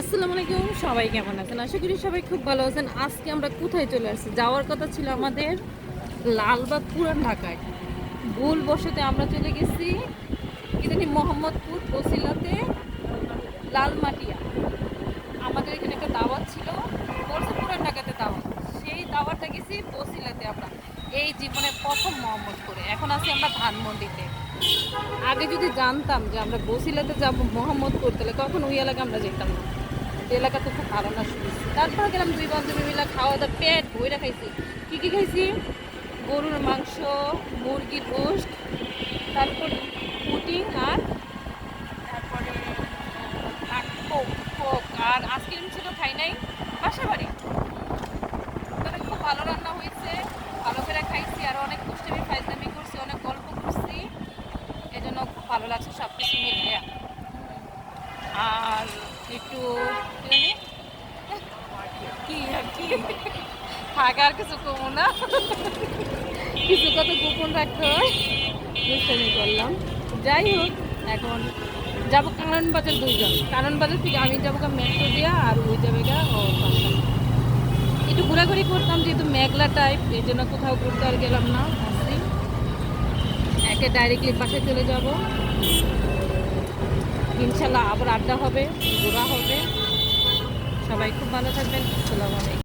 আসসালামু আলাইকুম, সবাই কেমন আছেন? আশা করি সবাই খুব ভালো আছেন। আজকে আমরা কোথায় চলে আসছি? যাওয়ার কথা ছিল আমাদের লালবাগ পুরান ঢাকায়। ভুলবশতে আমরা চলে গেছি কি জানি মোহাম্মদপুর বসিলাতে লালমাটিয়া। আমাদের এখানে একটা দাওয়াত ছিল, বলছে পুরান ঢাকাতে দাওয়াত। সেই দাওয়াতটা গেছি বসিলাতে আমরা। এই জীবনে প্রথম মোহাম্মদপুরে। এখন আছি আমরা ধানমন্ডিতে। আগে যদি জানতাম যে আমরা বসিলাতে যাব মোহাম্মদপুর, তাহলে কখন ওই এলাকা আমরা যেতাম না। এলাকা তো খুব ভালো না শুনেছি। তারপরে গেলাম দুই বান্ধবী মিলে, খাওয়া দাওয়া পেট ভইরা খাইছি। কী কী খাইছি? গরুর মাংস, মুরগির রোস্ট, তারপর পুডিং, আর তারপরে কোক আর আইসক্রিম ছিল, খাই নাই। বাসা বাড়ি তবে খুব ভালো রান্না হয়েছে, ভালো করে খাইছি। আর অনেক দুষ্টামি ফাইজলামি করছি, অনেক গল্প করছি, এজন্য খুব ভালো লাগছে সব কিছু মিলিয়ে। আর একটু কি আর কি থাক, আর কিছু কমো না, কিছু কত গোপন রাখতে হয়, দুষ্টামি করলাম। যাই হোক, এখন যাবো কারণবাজার। দুইজন কারণবাজার থেকে আমি যাবো মেট্রো দিয়া, আর ওই যাবে গা ও পাঁচটা। একটু ঘোরাঘুরি করতাম, যেহেতু মেঘলা টাইপ, এই জন্য কোথাও ঘুরতে আর গেলাম না। আসছি একে ডাইরেক্টলি বাসায় চলে যাব। ইনশাল্লাহ আবার আড্ডা হবে, ঘোরা হবে। সবাই খুব ভালো থাকবেন। আসসালামু আলাইকুম।